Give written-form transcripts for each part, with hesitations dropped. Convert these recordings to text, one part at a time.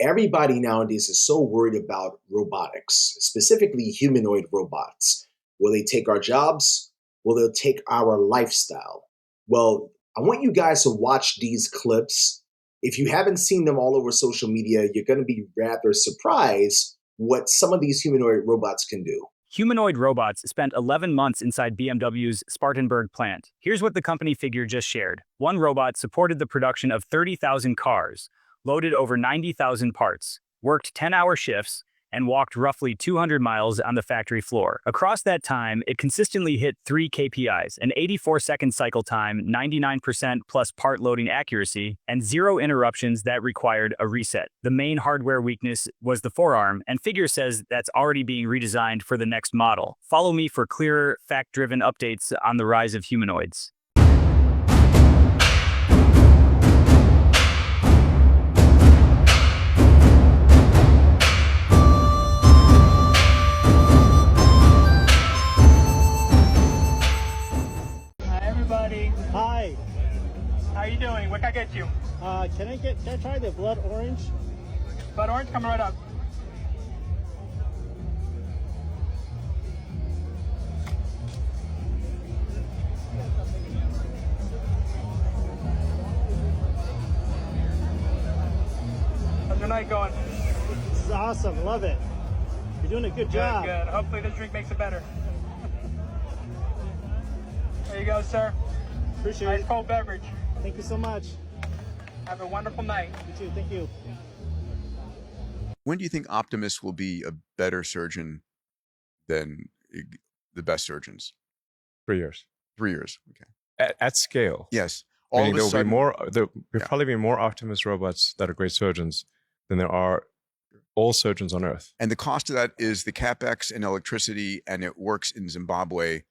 Everybody nowadays is so worried about robotics, specifically humanoid robots. Will they take our jobs? Will they take our lifestyle? Well, I want you guys to watch these clips. If you haven't seen them all over social media, you're going to be rather surprised what some of these humanoid robots can do. Humanoid robots spent 11 months inside BMW's Spartanburg plant. Here's what the company figure just shared. One robot supported the production of 30,000 cars, loaded over 90,000 parts, worked 10-hour shifts, and walked roughly 200 miles on the factory floor. Across that time, it consistently hit 3 KPIs, an 84-second cycle time, 99% plus part loading accuracy, and 0 interruptions that required a reset. The main hardware weakness was the forearm, and Figure says that's already being redesigned for the next model. Follow me for clearer, fact-driven updates on the rise of humanoids. Hi. How are you doing? What can I get you? Can I try the blood orange? Blood orange, coming right up. How's your night going? This is awesome. Love it. You're doing a good job. Good. Hopefully this drink makes it better. There you go, sir. Appreciate Nice it. cold beverage. Thank you so much. Have a wonderful night. You too. Thank you. When do you think Optimus will be a better surgeon than the best surgeons? 3 years. 3 years. Okay. At scale. Yes. Meaning there'll probably be more Optimus robots that are great surgeons than there are all surgeons on Earth. And the cost of that is the capex and electricity, and it works in Zimbabwe.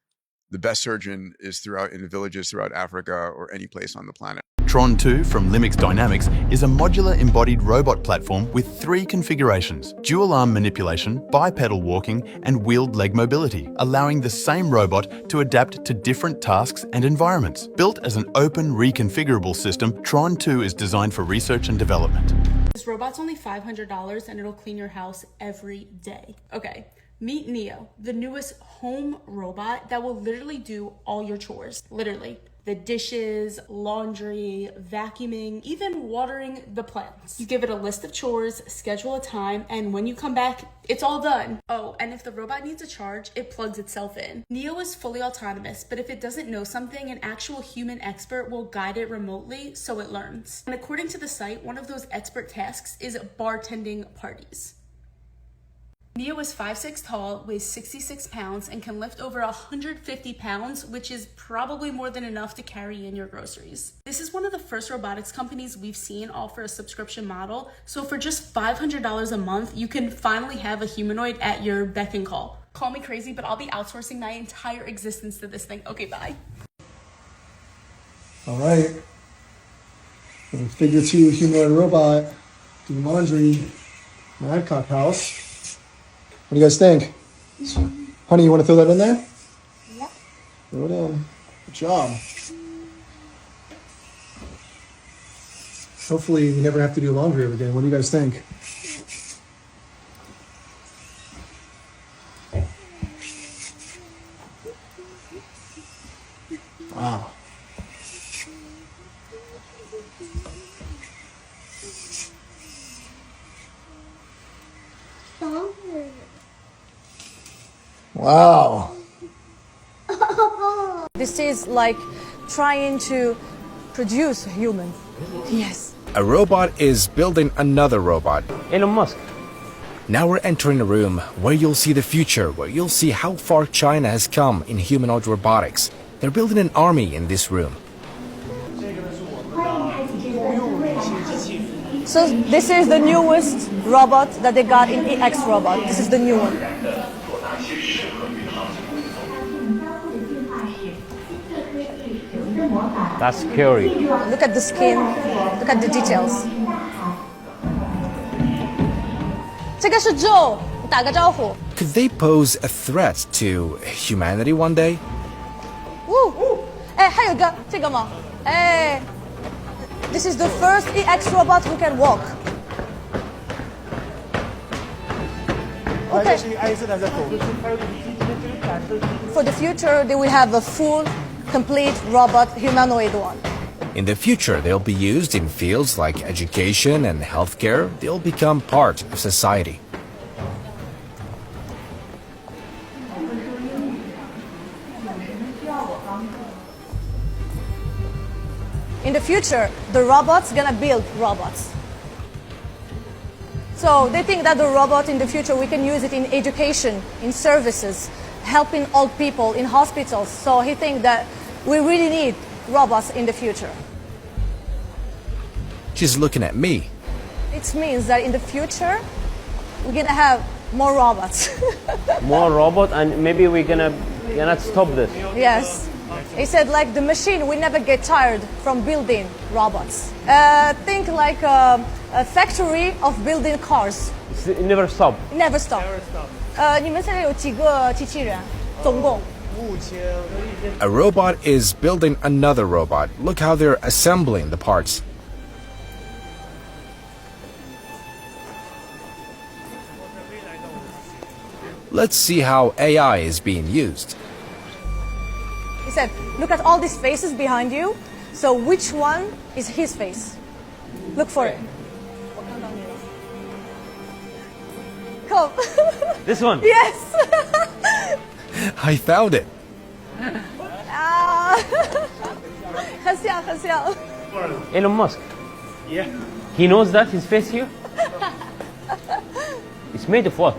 The best surgeon is in the villages throughout Africa or any place on the planet. Tron 2 from Limix Dynamics is a modular embodied robot platform with 3 configurations: dual arm manipulation, bipedal walking, and wheeled leg mobility, allowing the same robot to adapt to different tasks and environments. Built as an open, reconfigurable system, Tron 2 is designed for research and development. This robot's only $500 and it'll clean your house every day. Okay. Meet Neo, the newest home robot that will literally do all your chores. Literally. The dishes, laundry, vacuuming, even watering the plants. You give it a list of chores, schedule a time, and when you come back, it's all done. Oh, and if the robot needs a charge, it plugs itself in. Neo is fully autonomous, but if it doesn't know something, an actual human expert will guide it remotely so it learns. And according to the site, one of those expert tasks is bartending parties. Neo is 5'6" tall, weighs 66 pounds, and can lift over 150 pounds, which is probably more than enough to carry in your groceries. This is one of the first robotics companies we've seen offer a subscription model, so for just $500 a month, you can finally have a humanoid at your beck and call. Call me crazy, but I'll be outsourcing my entire existence to this thing. Okay, bye. All right. Figure 2 humanoid robot doing laundry in the Adcock house. What do you guys think? Honey, you want to throw that in there? Yep. Throw it in. Good job. Hopefully we never have to do laundry ever again. What do you guys think? Wow. Wow. This is like trying to produce a human. Yes. A robot is building another robot. Elon Musk. Now we're entering a room where you'll see the future, where you'll see how far China has come in humanoid robotics. They're building an army in this room. So this is the newest robot that they got in EX robot. This is the new one. That's scary. Look at the skin. Look at the details. 这个是 Joe， 打个招呼。 Could they pose a threat to humanity one day? 哎，还有个这个吗？哎 ，This is the first EX robot who can walk. For the future, they will have a full, complete robot humanoid one. In the future, they'll be used in fields like education and healthcare. They'll become part of society. In the future, the robots gonna build robots. So they think that the robot in the future, we can use it in education, in services, helping old people in hospitals. So he thinks that we really need robots in the future. She's looking at me. It means that in the future, we're gonna have more robots. More robot, and maybe we're gonna stop this. Yes. He said, like the machine, we never get tired from building robots. Think like a factory of building cars. It never stop. Never stop. 你们现在有几个机器人？总共 A robot is building another robot. Look how they're assembling the parts. Let's see how AI is being used. He said, look at all these faces behind you. So which one is his face? Look for it. Come. This one? Yes. I found it. 很像，很像。 Elon Musk. Yeah. He knows that his face here. It's made of what?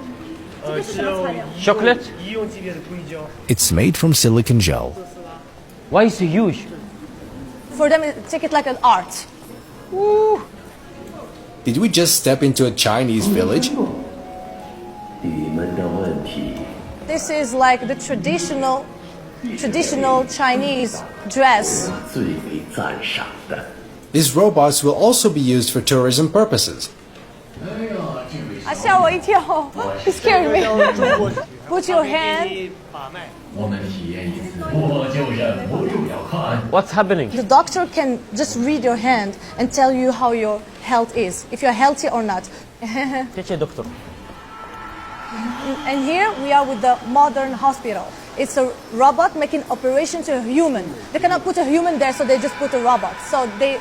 Chocolate? It's made from silicon gel. Why is it huge? For them, take it like an art. Woo. Did we just step into a Chinese village? This is like the traditional Chinese dress. These robots will also be used for tourism purposes. 吓我一跳 You scared me. Put your hand. What's happening? The doctor can just read your hand and tell you how your health is, if you're healthy or not. Teach a doctor. And here we are with the modern hospital. It's a robot making operation to a human. They cannot put a human there, so they just put a robot. So they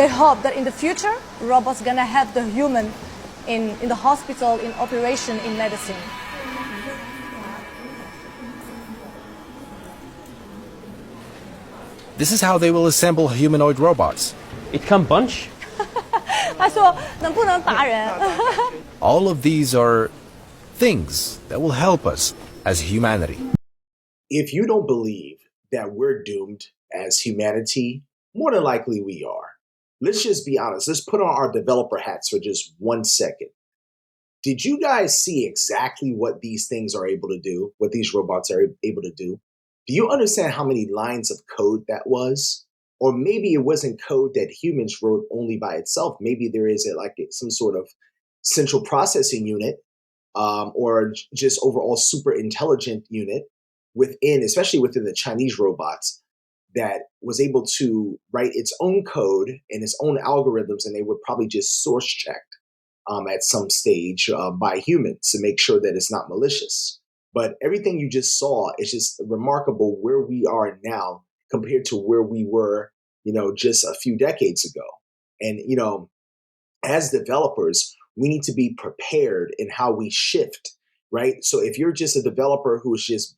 hope that in the future, robots gonna have the human in the hospital, in operation, in medicine. This is how they will assemble humanoid robots. It can punch? 他说能不能打人 All of these are things that will help us as humanity. If you don't believe that we're doomed as humanity, more than likely we are. Let's just be honest. Let's put on our developer hats for just 1 second. Did you guys see exactly what these things are able to do, what these robots are able to do? Do you understand how many lines of code that was? Or maybe it wasn't code that humans wrote only by itself. Maybe there is some sort of central processing unit or just overall super intelligent unit within, especially within the Chinese robots, that was able to write its own code and its own algorithms, and they were probably just source checked at some stage by humans to make sure that it's not malicious. But everything you just saw is just remarkable where we are now compared to where we were, just a few decades ago. And, as developers, we need to be prepared in how we shift, right? So if you're just a developer who is just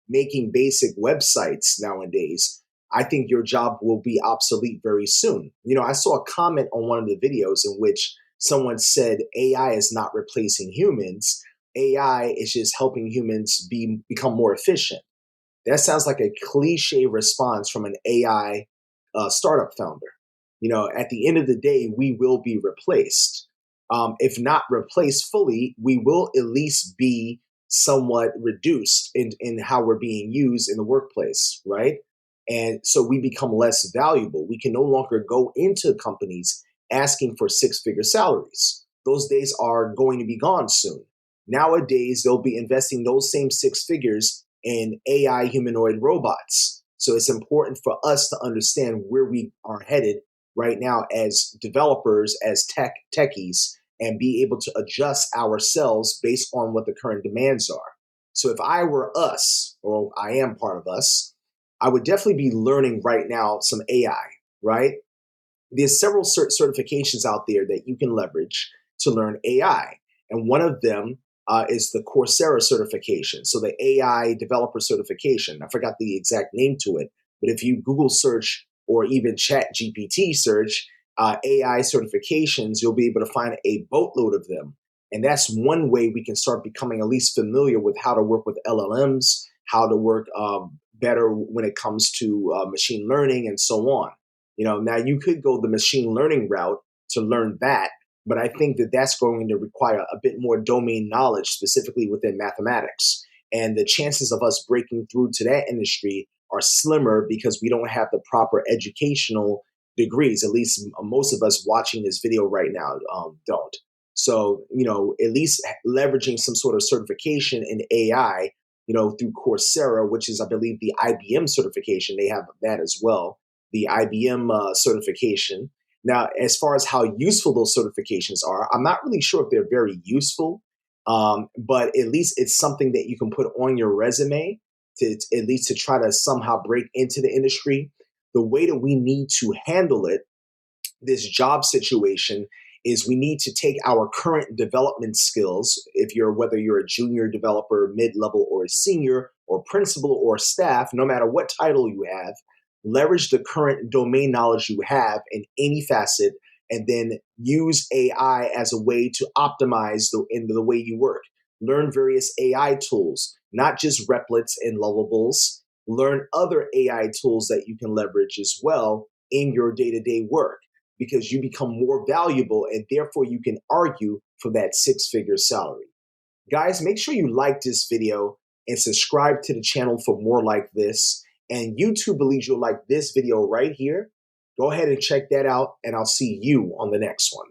making basic websites nowadays, I think your job will be obsolete very soon. I saw a comment on one of the videos in which someone said AI is not replacing humans. AI is just helping humans become more efficient. That sounds like a cliche response from an AI startup founder. At the end of the day, we will be replaced. If not replaced fully, we will at least be somewhat reduced in how we're being used in the workplace, right? And so we become less valuable. We can no longer go into companies asking for six-figure salaries. Those days are going to be gone soon. Nowadays, they'll be investing those same six figures in AI humanoid robots. So it's important for us to understand where we are headed right now as developers, as techies, and be able to adjust ourselves based on what the current demands are. So if I were us, or I am part of us, I would definitely be learning right now some AI, right? There's several certifications out there that you can leverage to learn AI. And one of them is the Coursera certification. So the AI developer certification. I forgot the exact name to it, but if you Google search or even Chat GPT search AI certifications, you'll be able to find a boatload of them. And that's one way we can start becoming at least familiar with how to work with LLMs, how to work better when it comes to machine learning and so on. Now you could go the machine learning route to learn that, but I think that that's going to require a bit more domain knowledge, specifically within mathematics. And the chances of us breaking through to that industry are slimmer because we don't have the proper educational degrees. At least most of us watching this video right now don't. So, at least leveraging some sort of certification in AI, through Coursera, which is, I believe, the IBM certification. They have that as well, the IBM certification. Now, as far as how useful those certifications are, I'm not really sure if they're very useful, but at least it's something that you can put on your resume to at least to try to somehow break into the industry. The way that we need to handle it, this job situation, is we need to take our current development skills, whether you're a junior developer, mid-level, or a senior, or principal, or staff, no matter what title you have, leverage the current domain knowledge you have in any facet, and then use AI as a way to optimize the way you work. Learn various AI tools, not just replets and lovables. Learn other AI tools that you can leverage as well in your day-to-day work, because you become more valuable and therefore you can argue for that six-figure salary. Guys, make sure you like this video and subscribe to the channel for more like this. And YouTube believes you'll like this video right here. Go ahead and check that out, and I'll see you on the next one.